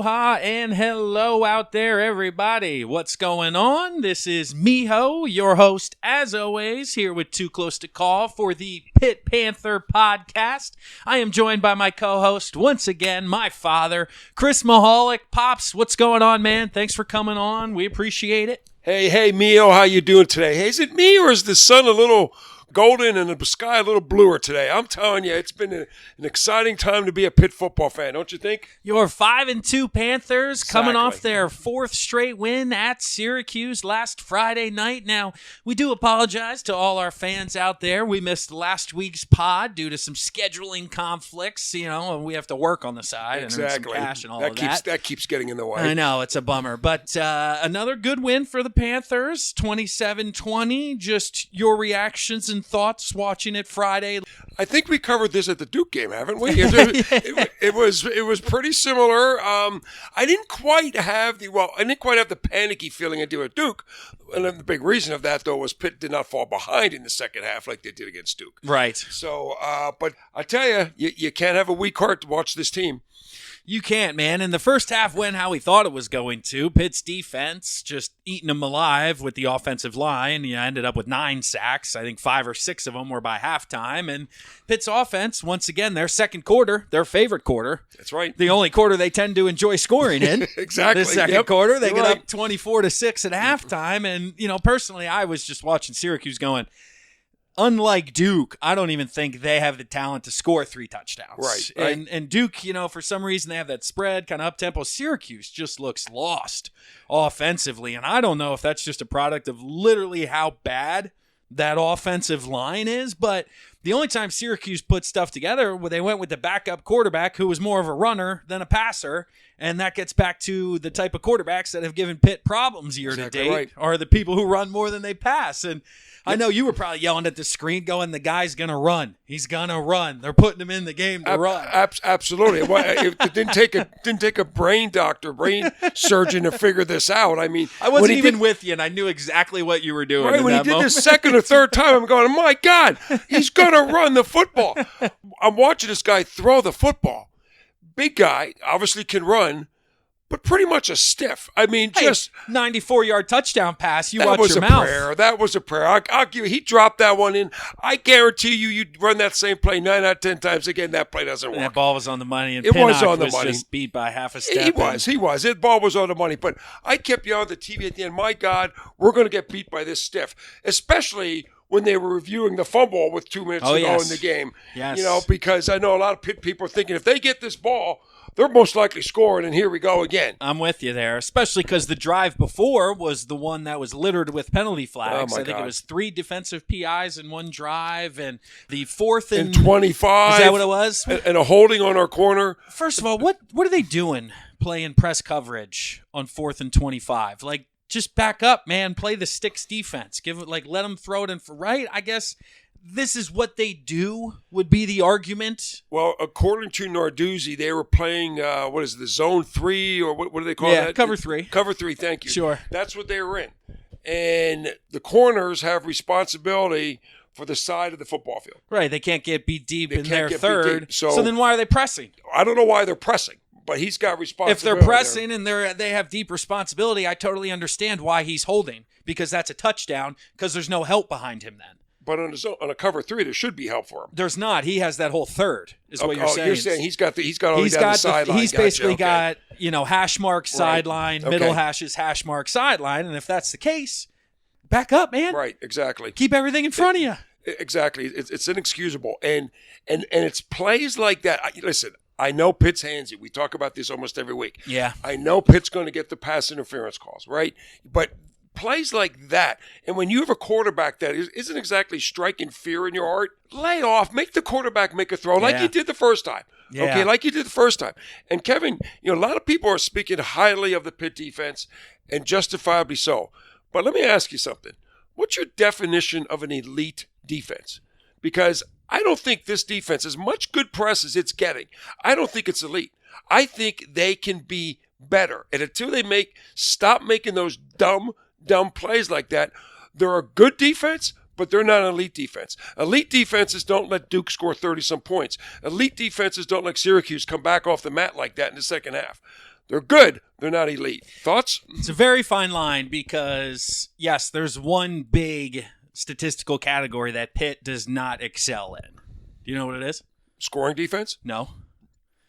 Aloha and hello out there, everybody. What's going on? This is Miho, your host, as always, here with Too Close to Call for the Pitt Panther podcast. I am joined by my co-host, once again, my father, Chris Mihalik. Pops, what's going on, man? Thanks for coming on. We appreciate it. Hey, Miho, how you doing today? Hey, is it me or is the sun a little golden and the sky a little bluer today? I'm telling you, it's been an exciting time to be a Pitt football fan, don't you think? Your 5-2 Panthers coming off their fourth straight win at Syracuse last Friday night. Now, we do apologize to all our fans out there. We missed last week's pod due to some scheduling conflicts, and we have to work on the side and earn some cash and all of that. That keeps getting in the way. I know, it's a bummer. But another good win for the Panthers, 27-20. Just your reactions and thoughts watching it Friday. I think we covered this at the Duke game, haven't we? It was pretty similar. I didn't quite have the panicky feeling I do at Duke. And the big reason of that, though, was Pitt did not fall behind in the second half like they did against Duke. Right. So, but I tell you can't have a weak heart to watch this team. You can't, man. And the first half went how we thought it was going to. Pitt's defense just eating them alive with the offensive line. You ended up with 9 sacks. I think 5 or 6 of them were by halftime. And Pitt's offense, once again, their second quarter, their favorite quarter. That's right. The only quarter they tend to enjoy scoring in. Exactly. The second quarter, they get up 24-6 at halftime. And, personally, I was just watching Syracuse going, unlike Duke, I don't even think they have the talent to score 3 touchdowns. Right. And Duke, for some reason they have that spread kind of up-tempo. Syracuse just looks lost offensively, and I don't know if that's just a product of literally how bad that offensive line is, but the only time Syracuse put stuff together, they went with the backup quarterback who was more of a runner than a passer, and that gets back to the type of quarterbacks that have given Pitt problems year to date, are the people who run more than they pass. And I know you were probably yelling at the screen going, the guy's going to run. He's going to run. They're putting him in the game to run. Absolutely. It didn't take a brain surgeon to figure this out. I mean, I wasn't even with you, and I knew exactly what you were doing. Right, when he did the second or third time, I'm going, my God, he's going to run the football. I'm watching this guy throw the football. Big guy, obviously can run, but pretty much a stiff. I mean, just 94-yard touchdown pass. You watch your mouth. That was a prayer. I'll give you. He dropped that one in. I guarantee you run that same play 9 out of 10 times again. That play doesn't work. That ball was on the money, and it was on the money. Just beat by half a step. He was. His ball was on the money. But I kept yelling at the TV at the end. My God, we're going to get beat by this stiff, especially when they were reviewing the fumble with 2 minutes to go in the game. Yes. Because I know a lot of Pitt people are thinking if they get this ball, they're most likely scoring, and here we go again. I'm with you there, especially because the drive before was the one that was littered with penalty flags. I think it was 3 defensive PIs in one drive, and the 4th and 25. Is that what it was? And a holding on our corner. First of all, what are they doing playing press coverage on 4th and 25? Like, just back up, man. Play the sticks defense. Let them throw it in for right. I guess this is what they do would be the argument. Well, according to Narduzzi, they were playing, the zone 3 or what do they call that? Yeah, cover 3. Cover 3, thank you. Sure. That's what they were in. And the corners have responsibility for the side of the football field. Right, they can't get beat deep in their third. So then why are they pressing? I don't know why they're pressing. But he's got responsibility. If they're pressing and they have deep responsibility, I totally understand why he's holding, because that's a touchdown, because there's no help behind him then. But on a cover 3, there should be help for him. There's not. He has that whole third, is what you're saying. You're saying he's got all the sideline. He's basically got, hash mark sideline, middle hashes, hash mark sideline, and if that's the case, back up, man. Right, exactly. Keep everything in front of you. Exactly. It's inexcusable. And it's plays like that. Listen, I know Pitt's handsy. We talk about this almost every week. Yeah. I know Pitt's going to get the pass interference calls, right? But plays like that, and when you have a quarterback that isn't exactly striking fear in your heart, lay off, make the quarterback make a throw like you did the first time. Yeah. Okay, like you did the first time. And Kevin, a lot of people are speaking highly of the Pitt defense, and justifiably so. But let me ask you something. What's your definition of an elite defense? Because I don't think this defense, as much good press as it's getting, I don't think it's elite. I think they can be better. And until they stop making those dumb plays like that, they're a good defense, but they're not an elite defense. Elite defenses don't let Duke score 30-some points. Elite defenses don't let Syracuse come back off the mat like that in the second half. They're good. They're not elite. Thoughts? It's a very fine line because, yes, there's one big statistical category that Pitt does not excel in. Do you know what it is? Scoring defense? No.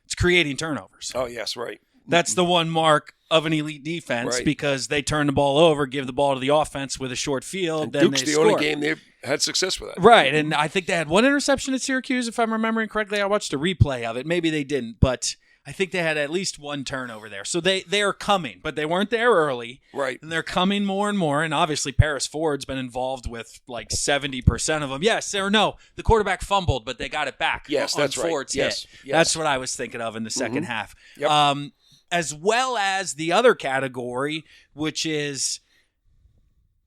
It's creating turnovers. Oh, yes, right. That's the one mark of an elite defense because they turn the ball over, give the ball to the offense with a short field, and then Duke's they the score. only game they've had success with that. Right, and I think they had one interception at Syracuse, if I'm remembering correctly. I watched a replay of it. Maybe they didn't, but I think they had at least one turnover there. So they are coming, but they weren't there early. Right. And they're coming more and more, and obviously Paris Ford's been involved with like 70% of them. Yes or no, the quarterback fumbled, but they got it back. Yes, on that's right. Ford's Yes, hit. yes. That's what I was thinking of in the second half. Yep. As well as the other category, which is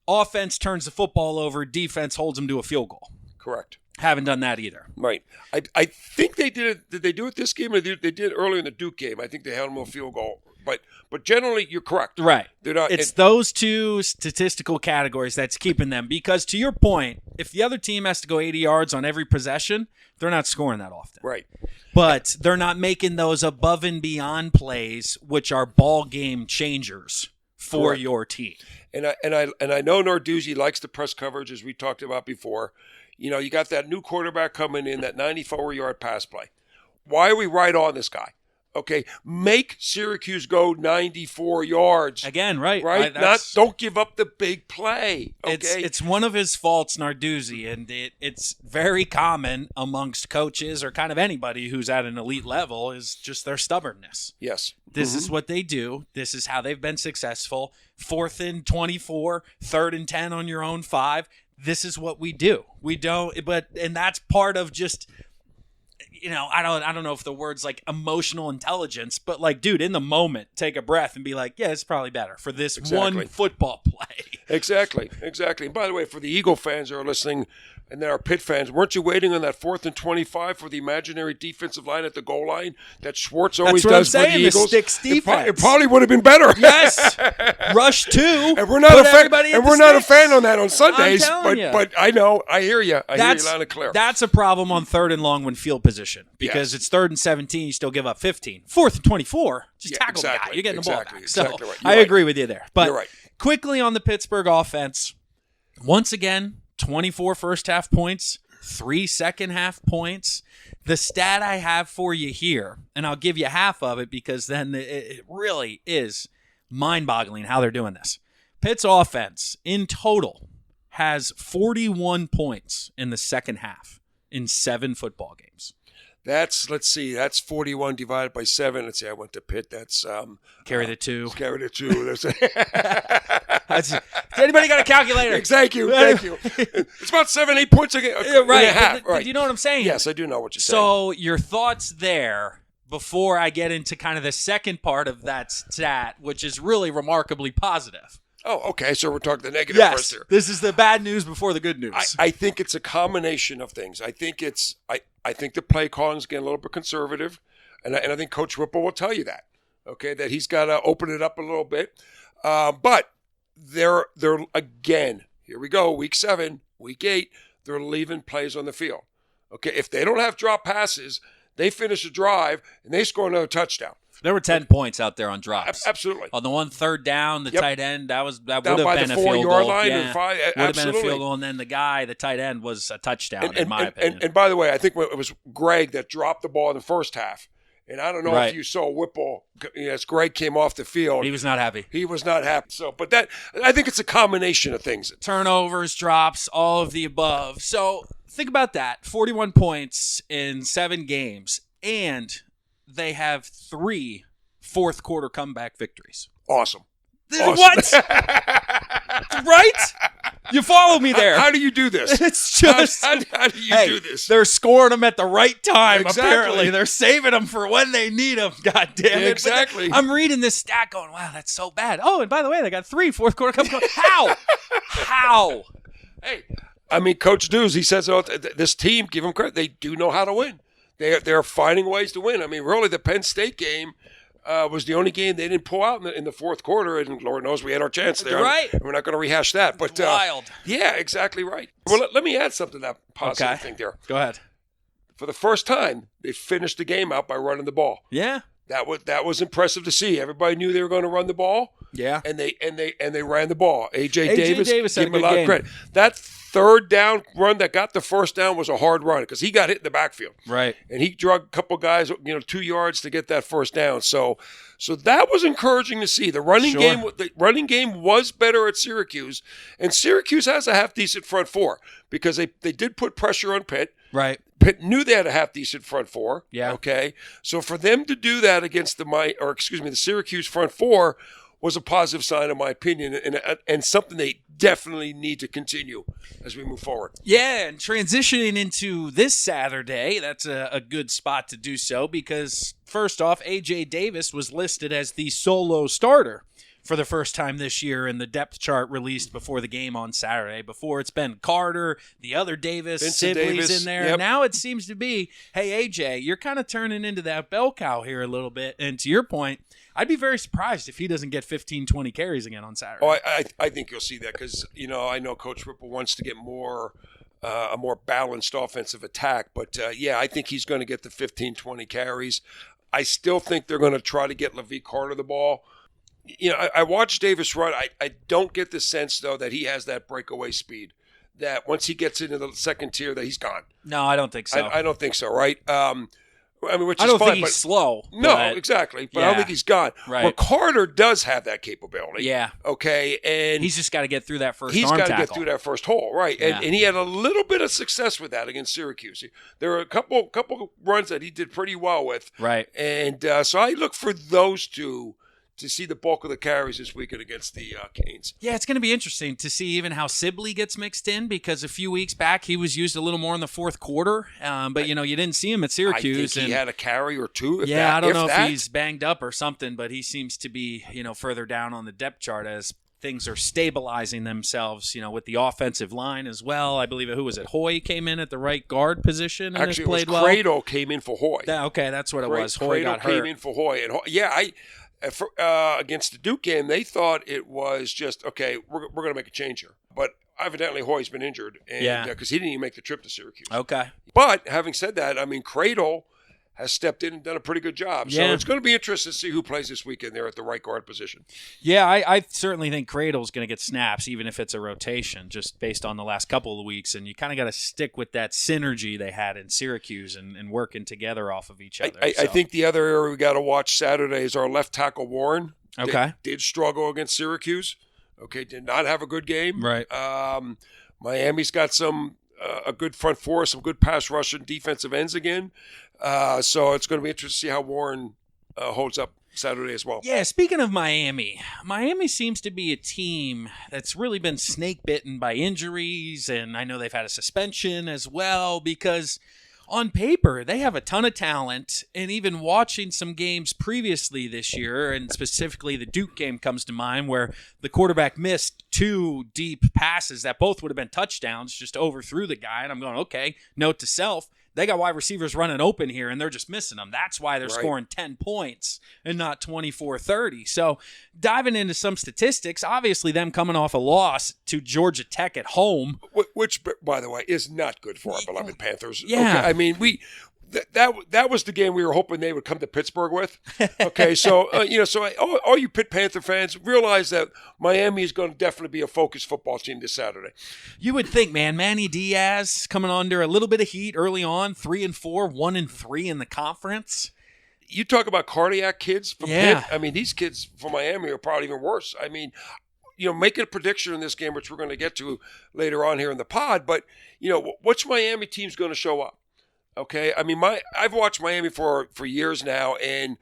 offense turns the football over, defense holds them to a field goal. Correct. Haven't done that either. Right. I think they did it. Did they do it this game? Or they did it earlier in the Duke game. I think they held them to a field goal. But generally, you're correct. Right. They're not. It's those two statistical categories that's keeping them. Because to your point, if the other team has to go 80 yards on every possession, they're not scoring that often. Right. But they're not making those above and beyond plays, which are ball game changers for Correct. your team. And I know Narduzzi likes the press coverage, as we talked about before. You know, you got that new quarterback coming in, that 94-yard pass play. Why are we right on this guy? Okay, make Syracuse go 94 yards. Again, right. Don't give up the big play. Okay, It's one of his faults, Narduzzi, and it's very common amongst coaches or kind of anybody who's at an elite level is just their stubbornness. Yes. This is what they do. This is how they've been successful. 4th and 24, 3rd and 10 on your own 5. This is what we do. We don't, and that's part of just, you know, I don't know if the word's like emotional intelligence, but like, dude, in the moment, take a breath and be like, yeah, it's probably better for this one football play. Exactly. And by the way, for the Eagle fans that are listening, and then our Pitt fans, weren't you waiting on that 4th and 25 for the imaginary defensive line at the goal line that Schwartz always does for the Eagles? The sticks defense. It probably would have been better. Yes. Rush 2. And we're not a fan on that on Sundays. But I know. I hear you. I hear you loud and clear. That's a problem on 3rd and long when field position because it's 3rd and 17. You still give up 15. 4th and 24. Just tackle the guy. You're getting the ball back. So right. I agree with you there. But you're right. Quickly on the Pittsburgh offense, once again, 24 first half points, 3 second half points. The stat I have for you here, and I'll give you half of it because then it really is mind-boggling how they're doing this. Pitt's offense in total has 41 points in the second half in 7 football games. That's 41 divided by 7. Let's see, I went to Pitt. That's carry the 2. Carry the 2. Anybody got a calculator? Thank you. It's about 7-8 points a game. Right. But you know what I'm saying? Yes, I do know what you're saying. So your thoughts there before I get into kind of the second part of that stat, which is really remarkably positive. Oh, okay. So we're talking the negative first here. This is the bad news before the good news. I think it's a combination of things. I think the play calling is getting a little bit conservative, and I think Coach Whipple will tell you that. Okay, that he's got to open it up a little bit. But they're again. Here we go. Week 7, week 8. They're leaving plays on the field. Okay, if they don't have drop passes, they finish a drive and they score another touchdown. There were 10 points out there on drops. Absolutely. On the one 3rd down, the tight end, that would have been a field goal. 4-yard line yeah. or 5. Would have been a field goal, and then the tight end was a touchdown, in my opinion. And by the way, I think it was Greg that dropped the ball in the first half. And I don't know if you saw Whipple, as Greg came off the field. He was not happy. So, but I think it's a combination of things. Turnovers, drops, all of the above. So think about that. 41 points in 7 games, and they have 3 fourth quarter comeback victories. Awesome. What? Right? You follow me there. How do you do this? It's just how do you do this? They're scoring them at the right time. Exactly. Apparently, they're saving them for when they need them. God damn it! Exactly. I'm reading this stat, going, "Wow, that's so bad." Oh, and by the way, they got 3 fourth quarter comebacks. How? Hey, I mean, Coach Dews, he says, this team, give them credit, they do know how to win. They're finding ways to win. I mean, really, the Penn State game was the only game they didn't pull out in the fourth quarter, and Lord knows we had our chance there. Right. We're not going to rehash that. But wild. Yeah, exactly right. Well, let me add something to that positive thing there. Go ahead. For the first time, they finished the game out by running the ball. Yeah. That was impressive to see. Everybody knew they were going to run the ball. Yeah. And they ran the ball. AJ Davis give had him a a lot good of credit. That third down run that got the first down was a hard run because he got hit in the backfield. Right. And he drug a couple guys, 2 yards to get that first down. So that was encouraging to see. The running game was better at Syracuse, and Syracuse has a half decent front four because they did put pressure on Pitt. Right. Pitt knew they had a half decent front four. Yeah. Okay. So for them to do that against the Syracuse front four was a positive sign, in my opinion, and something they definitely need to continue as we move forward. Yeah, and transitioning into this Saturday, that's a good spot to do so because, first off, A.J. Davis was listed as the solo starter for the first time this year in the depth chart released before the game on Saturday. Before, it's been Carter, the other Davis, Vincent Sibley's Davis, in there. yep. Now it seems to be, hey, AJ, you're kind of turning into that bell cow here a little bit. And to your point, I'd be very surprised if he doesn't get 15, 20 carries again on Saturday. Oh, I think you'll see that because, I know Coach Ripple wants to get a more balanced offensive attack. But, I think he's going to get the 15, 20 carries. I still think they're going to try to get LaVie Carter the ball. I watched Davis run. I don't get the sense, though, that he has that breakaway speed, that once he gets into the second tier that he's gone. No, I don't think so. I don't think so, right? Which I is don't fine, think he's slow. No, exactly. But I don't think he's gone. Right. Well, Carter does have that capability. Yeah. Okay, and He's just got to get through that first he's arm got to tackle. get through that first hole, right? Yeah. And he had a little bit of success with that against Syracuse. There were a couple runs that he did pretty well with. Right. And so I look for those two to see the bulk of the carries this weekend against the Canes. Yeah, it's going to be interesting to see even how Sibley gets mixed in because a few weeks back he was used a little more in the fourth quarter. But, you didn't see him at Syracuse. I think he had a carry or two. I don't know if he's banged up or something, but he seems to be, further down on the depth chart as things are stabilizing themselves, with the offensive line as well. I believe, who was it? Hoy came in at the right guard position and actually has played it was well. Cradle came in for Hoy. Okay, that's what it was. Hoy Cradle got hurt. came in for Hoy. And against the Duke game, they thought it was just, okay, we're going to make a change here. But evidently Hoy's been injured because he didn't even make the trip to Syracuse. Okay. But having said that, Cradle has stepped in and done a pretty good job. So it's going to be interesting to see who plays this weekend there at the right guard position. Yeah, I certainly think Cradle's going to get snaps, even if it's a rotation, just based on the last couple of weeks. And you kind of got to stick with that synergy they had in Syracuse and working together off of each other. I think the other area we got to watch Saturday is our left tackle Warren. Okay. Did struggle against Syracuse. Okay, did not have a good game. Right. Miami's got a good front four, some good pass rush and defensive ends again. So it's going to be interesting to see how Warren holds up Saturday as well. Yeah, speaking of Miami seems to be a team that's really been snake bitten by injuries, and I know they've had a suspension as well because on paper they have a ton of talent, and even watching some games previously this year, and specifically the Duke game comes to mind where the quarterback missed 2 deep passes that both would have been touchdowns, just overthrew the guy, and I'm going, okay, note to self, they got wide receivers running open here, and they're just missing them. That's why they're scoring 10 points and not 24-30. So diving into some statistics, obviously them coming off a loss to Georgia Tech at home. Which, by the way, is not good for our beloved Panthers. Yeah. Okay? That was the game we were hoping they would come to Pittsburgh with. Okay, so all you Pitt Panther fans realize that Miami is going to definitely be a focused football team this Saturday. You would think, man, Manny Diaz coming under a little bit of heat early on, 3-4, 1-3 in the conference. You talk about cardiac kids from Yeah. Pitt. These kids from Miami are probably even worse. Making a prediction in this game, which we're going to get to later on here in the pod, but which Miami team's going to show up? Okay, I've watched Miami for years now, and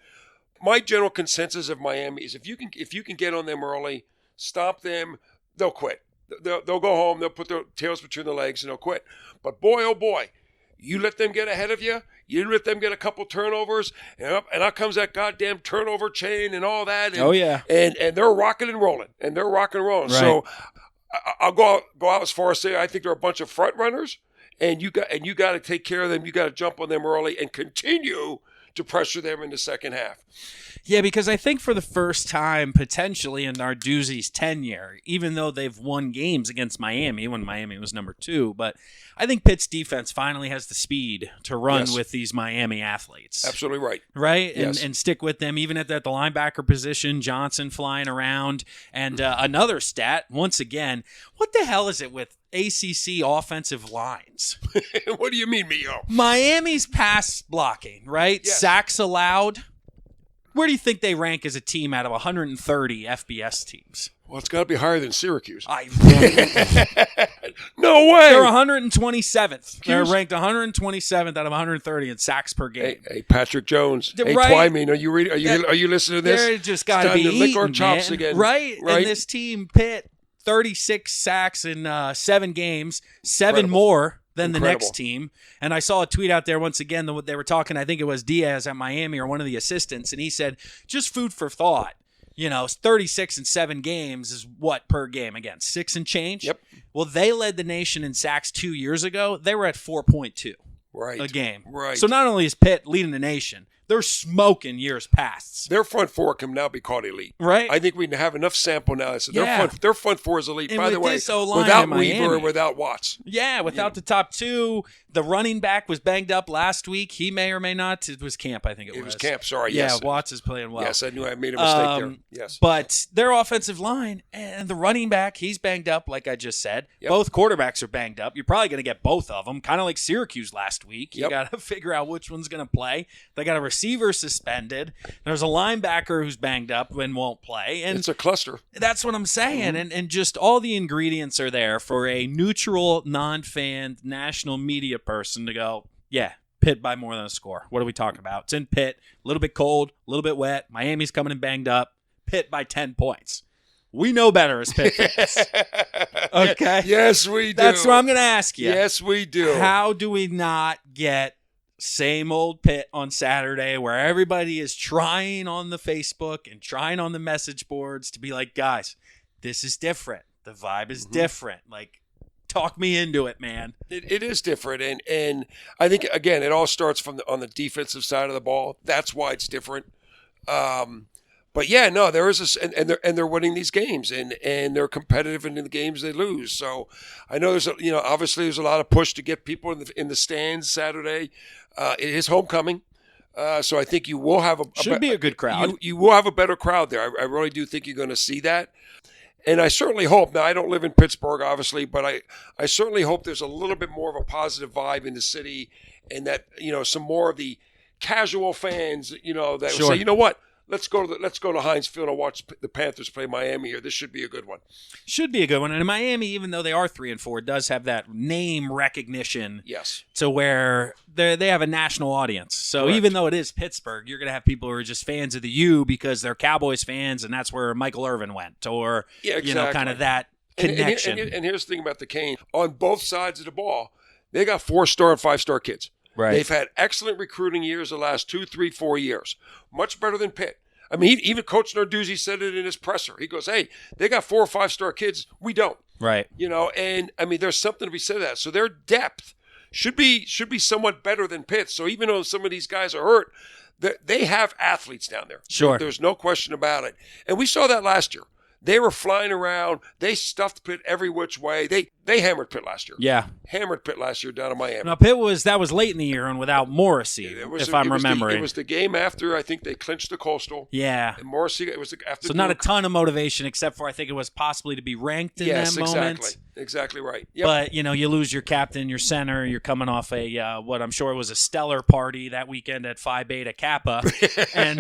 my general consensus of Miami is if you can get on them early, stop them, they'll quit. They'll go home, they'll put their tails between their legs, and they'll quit. But boy, oh boy, you let them get ahead of you, you let them get a couple turnovers, and out comes that goddamn turnover chain and all that. And, oh yeah, and they're rocking and rolling, Right. So I'll go out as far as say I think they're a bunch of front runners. And you got to take care of them. You got to jump on them early and continue to pressure them in the second half. Yeah, because I think for the first time potentially in Narduzzi's tenure, even though they've won games against Miami when Miami was number 2, but I think Pitt's defense finally has the speed to run with these Miami athletes. Absolutely right. Right? Yes. And stick with them, even at the linebacker position, Johnson flying around. And another stat, once again, what the hell is it with ACC offensive lines? What do you mean, Miho? Miami's pass blocking, right? Yes. Sacks allowed. Where do you think they rank as a team out of 130 FBS teams? Well, it's got to be higher than Syracuse. No way. They're 127th. They're ranked 127th out of 130 in sacks per game. Hey, Patrick Jones. Hey, Twyman, are you listening to this? They're just got to be eating, lick our chops again. Right? And this team, Pitt, 36 sacks in 7 games, 7 more than the next team. And I saw a tweet out there once again, they were talking, I think it was Diaz at Miami or one of the assistants, and he said, just food for thought. 36 in 7 games is what per game? Again, 6 and change? Yep. Well, they led the nation in sacks 2 years ago. They were at 4.2 a game. Right. So not only is Pitt leading the nation, they're smoking years past. Their front four can now be called elite. Right. I think we have enough sample now. So their front four is elite. And by the way, without Weaver or without Watts. Yeah, without the top 2. The running back was banged up last week. He may or may not. It was Camp, I think it was. It was Camp, sorry. Yeah, yes. Watts is playing well. Yes, I knew I made a mistake there. Yes. But their offensive line and the running back, he's banged up, like I just said. Yep. Both quarterbacks are banged up. You're probably going to get both of them, kind of like Syracuse last week. You got to figure out which one's going to play. They got a receiver suspended. There's a linebacker who's banged up and won't play. And it's a cluster. That's what I'm saying. And just all the ingredients are there for a neutral, non-fan, national media person to go, yeah, Pitt by more than a score. What are we talking about? It's in Pitt, a little bit cold, a little bit wet. Miami's coming in banged up. Pitt by 10 points. We know better as Pitt fans. Okay? Yes, we do. That's what I'm going to ask you. Yes, we do. How do we not get same old Pitt on Saturday where everybody is trying on the Facebook and trying on the message boards to be like, guys, this is different. The vibe is different. Like, talk me into it, man. It is different, and I think again it all starts on the defensive side of the ball. That's why it's different. But yeah, no, there is and they're winning these games, and they're competitive in the games they lose. So I know obviously there's a lot of push to get people in the stands Saturday. It is homecoming. So I think you will have should be a good crowd. You will have a better crowd there. I really do think you're going to see that. And I certainly hope, now I don't live in Pittsburgh, obviously, but I certainly hope there's a little bit more of a positive vibe in the city, and that, some more of the casual fans, that will say, you know what, let's go to Heinz Field and watch the Panthers play Miami here. This should be a good one. Should be a good one. And Miami, even though they are 3-4, does have that name recognition. Yes. To where they have a national audience. So Correct. Even though it is Pittsburgh, you're going to have people who are just fans of the U because they're Cowboys fans, and that's where Michael Irvin went, or kind of that connection. And here's the thing about the Cane: on both sides of the ball, they got 4-star and 5-star kids. Right. They've had excellent recruiting years the last 2, 3, 4 years, much better than Pitt. I mean, even Coach Narduzzi said it in his presser. He goes, "Hey, they got 4 or 5-star kids. We don't." Right. And I mean, there's something to be said to that. So their depth should be somewhat better than Pitt. So even though some of these guys are hurt, they have athletes down there. Sure. There's no question about it. And we saw that last year. They were flying around. They stuffed Pitt every which way. They hammered Pitt last year. Yeah. Hammered Pitt last year down in Miami. Now, Pitt that was late in the year and without Morrissey, if I'm remembering. It was the game after, I think, they clinched the Coastal. Yeah. And Morrissey, it was after. So not a ton of motivation, except for I think it was possibly to be ranked in that moment. Yes, exactly right. Yep. But, you lose your captain, your center. You're coming off what I'm sure was a stellar party that weekend at Phi Beta Kappa. And,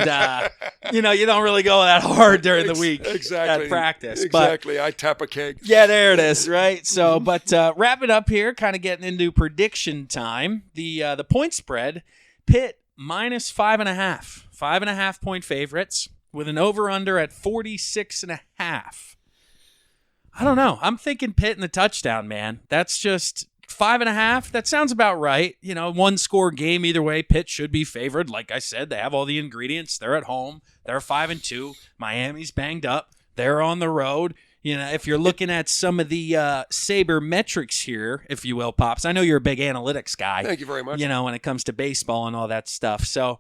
you don't really go that hard during the week at practice. Exactly. I tap a keg. Yeah, there it is, right? So, but wrap it up here, kind of getting into prediction time. The point spread, Pitt minus 5.5. 5.5 point favorites with an over-under at 46.5. I don't know. I'm thinking Pitt in the touchdown, man. That's just 5.5. That sounds about right. 1-score game either way. Pitt should be favored. Like I said, they have all the ingredients. They're at home. They're 5-2. Miami's banged up. They're on the road. You know, if you're looking at some of the Saber metrics here, if you will, Pops. I know you're a big analytics guy. Thank you very much. You know, when it comes to baseball and all that stuff. So,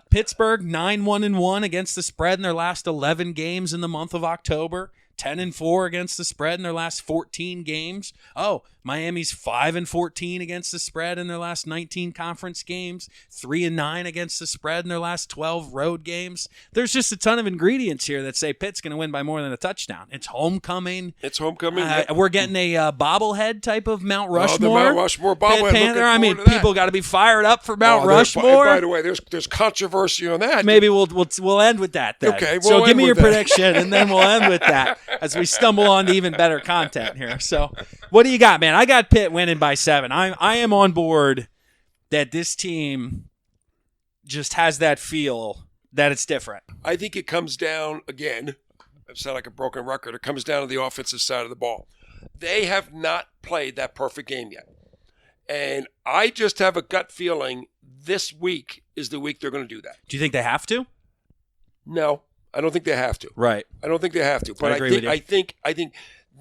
Pittsburgh 9-1-1 against the spread in their last 11 games in the month of October. 10-4 against the spread in their last 14 games. Oh, Miami's 5-14 against the spread in their last 19 conference games. 3-9 against the spread in their last 12 road games. There's just a ton of ingredients here that say Pitt's going to win by more than a touchdown. It's homecoming. We're getting a bobblehead type of Mount Rushmore. Oh, the Mount Rushmore bobblehead. Pitt Panther. I mean, people got to be fired up for Mount Rushmore. By the way, there's controversy on that. Maybe we'll end with that then. Okay. So give me your prediction, and then we'll end with that as we stumble on to even better content here. So, what do you got, man? I got Pitt winning by 7. I am on board that this team just has that feel that it's different. I think it comes down, again, I sound like a broken record, it comes down to the offensive side of the ball. They have not played that perfect game yet. And I just have a gut feeling this week is the week they're going to do that. Do you think they have to? No, I don't think they have to. Right. I don't think they have to. But I agree with you. I think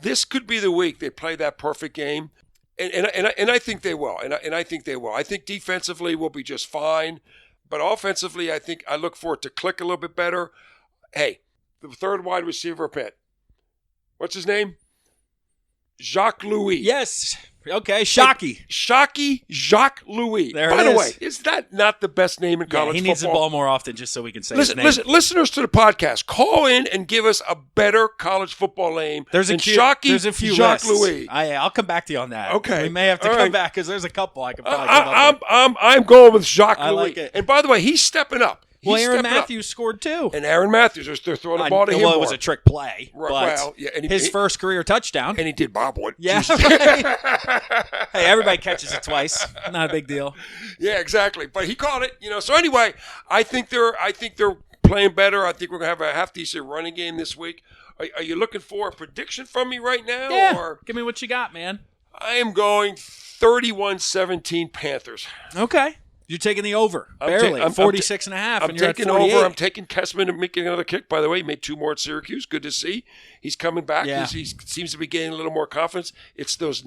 this could be the week they play that perfect game. And I think they will. And I think they will. I think defensively we'll be just fine. But offensively, I think I look for it to click a little bit better. Hey, the third wide receiver of Pitt. What's his name? Jacques Louis. Yes. Okay, Shockey. Shockey Jacques Louis. By the way, is that not the best name in college football? He needs the ball more often just so we can say his name. Listeners to the podcast, call in and give us a better college football name there's a few Jacques lists. Louis. I'll come back to you on that. Okay. We may have to come back because there's a couple I could probably come up with. I'm going with Jacques Louis. I like it. And by the way, he's stepping up. Well, Aaron Matthews scored too. And Aaron Matthews, they're throwing the ball to him. Well, it was a trick play. Right, but well, yeah, and his first career touchdown. And he did bobblehead. Yeah. Hey, everybody catches it twice. Not a big deal. Yeah, exactly. But he caught it. So anyway, I think they're playing better. I think we're gonna have a half decent running game this week. Are you looking for a prediction from me right now? Yeah. Or? Give me what you got, man. I am going 31-17 Panthers. Okay. You're taking the over, barely. I'm 46 and a half, and you're at 48. Over. I'm taking Kessman and making another kick. By the way, he made 2 more at Syracuse. Good to see. He's coming back. Yeah. He seems to be gaining a little more confidence. It's those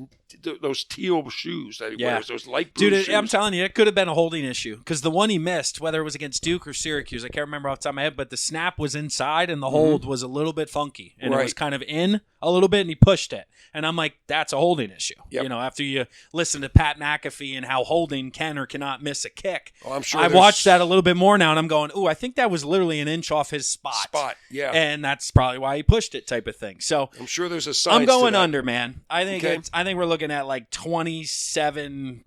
teal shoes that he wears, those light blue shoes. I'm telling you, it could have been a holding issue because the one he missed, whether it was against Duke or Syracuse, I can't remember off the top of my head, but the snap was inside and the hold was a little bit funky. And it was kind of in a little bit, and he pushed it. And I'm like, that's a holding issue. Yep. After you listen to Pat McAfee and how holding can or cannot miss a kick. Oh, I'm sure I watched that a little bit more now, and I'm going, I think that was literally an inch off his spot. Yeah. And that's probably why he pushed it type of thing. So I'm sure there's a science I'm going to that. under, man. I think we're looking at like 27-13,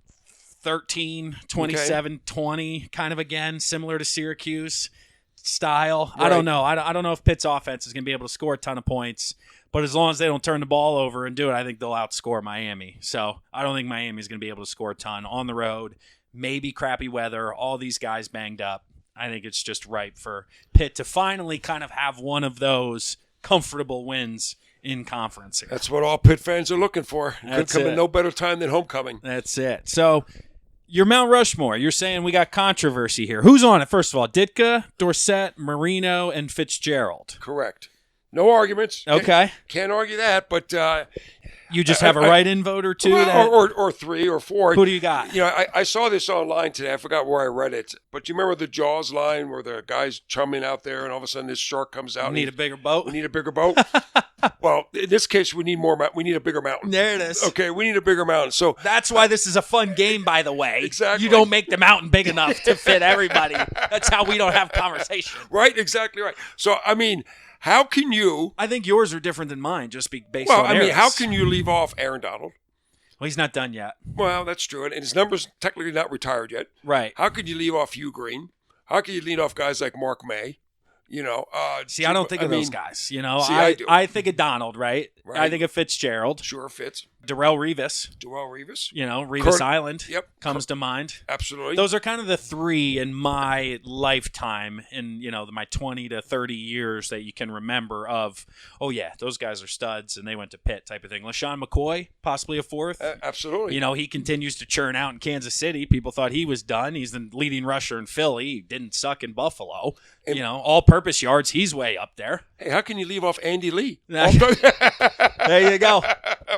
27-20, kind of again, similar to Syracuse style. Right. I don't know. I don't know if Pitt's offense is going to be able to score a ton of points. But as long as they don't turn the ball over and do it, I think they'll outscore Miami. So I don't think Miami's going to be able to score a ton on the road. Maybe crappy weather, all these guys banged up. I think it's just right for Pitt to finally kind of have one of those comfortable wins in conference here. That's what all Pitt fans are looking for. Could come in no better time than homecoming. That's it. So your Mount Rushmore, you're saying we got controversy here. Who's on it, first of all? Ditka, Dorsett, Marino, and Fitzgerald. Correct. No arguments. Okay. Can't argue that, but you just have a write-in vote or two? Or 3 or 4. Who do you got? I saw this online today. I forgot where I read it. But you remember the Jaws line where the guy's chumming out there and all of a sudden this shark comes out? We need a bigger boat? We need a bigger boat? Well, in this case, we need a bigger mountain. There it is. Okay, we need a bigger mountain. So that's why this is a fun game, by the way. Exactly. You don't make the mountain big enough to fit everybody. That's how we don't have conversation. Right, exactly right. So, I mean, how can you... I think yours are different than mine, just based on Well, I mean, how can you leave off Aaron Donald? Well, he's not done yet. Well, that's true. And his number's technically not retired yet. Right. How could you leave off Hugh Green? How can you lead off guys like Mark May? See, I don't think of those guys. See, I do. I think of Donald, right? Right. I think of Fitzgerald. Sure fits. Darrell Revis. Revis Island comes to mind. Absolutely. Those are kind of the 3 in my lifetime in, my 20 to 30 years that you can remember of, those guys are studs and they went to Pitt type of thing. LaShawn McCoy, possibly a 4th. Absolutely. He continues to churn out in Kansas City. People thought he was done. He's the leading rusher in Philly. He didn't suck in Buffalo. all-purpose yards, he's way up there. Hey, how can you leave off Andy Lee? There you go.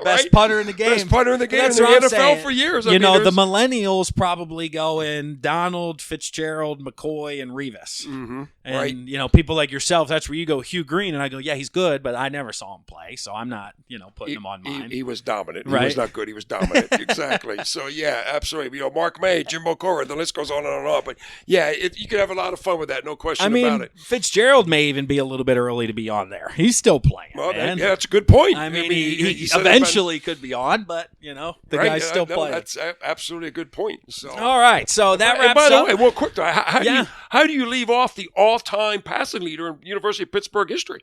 Best Right? punter in the game. Best punter in the game That's in the what I'm NFL saying. for years. The millennials probably going Donald, Fitzgerald, McCoy, and Revis. Mm-hmm. And, right. People like yourself, that's where you go Hugh Green, and I go, yeah, he's good, but I never saw him play, so I'm not, putting him on mine. He was dominant. Right. He was not good. He was dominant. Exactly. So, yeah, absolutely. Mark May, Jimbo Cora, the list goes on and on. But, yeah, you could have a lot of fun with that. No question about it. Fitzgerald may even be a little bit early to be on there. He's still playing, man. Yeah, that's a good point. He eventually could be on, but, the guy's still playing. That's absolutely a good point. So. All right, so that wraps up. By the way, well, quick, how do you leave off the all-time passing leader in University of Pittsburgh history?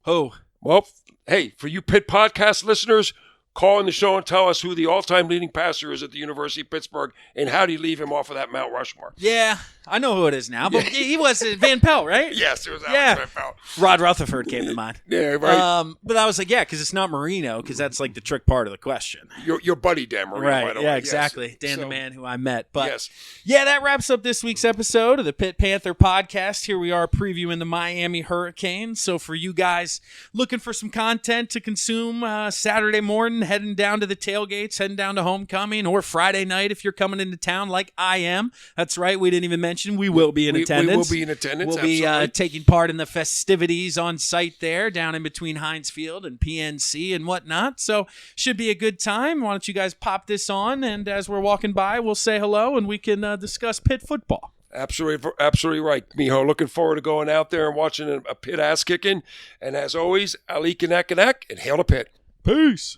Who? Well, hey, for you Pitt podcast listeners, call in the show and tell us who the all-time leading passer is at the University of Pittsburgh, and how do you leave him off of that Mount Rushmore? Yeah, I know who it is now, but he was Van Pelt, right? Yes, it was Alex Van Pelt. Rod Rutherford came to mind. Yeah, right. But I was like, yeah, because it's not Marino, because that's like the trick part of the question. Your buddy Dan Marino, right? by the way. Yeah, exactly. Dan, the man who I met. But yes. Yeah, that wraps up this week's episode of the Pitt Panther podcast. Here we are previewing the Miami Hurricanes. So for you guys looking for some content to consume Saturday morning, heading down to the tailgates, heading down to homecoming, or Friday night if you're coming into town like I am. That's right. We didn't even mention we will be in attendance. We will be in attendance. We'll be taking part in the festivities on site there, down in between Heinz Field and PNC and whatnot. So should be a good time. Why don't you guys pop this on, and as we're walking by, we'll say hello and we can discuss Pitt football. Absolutely right, Miho. Looking forward to going out there and watching a Pitt ass kicking. And as always, Ali Kanak and hail to Pitt. Peace.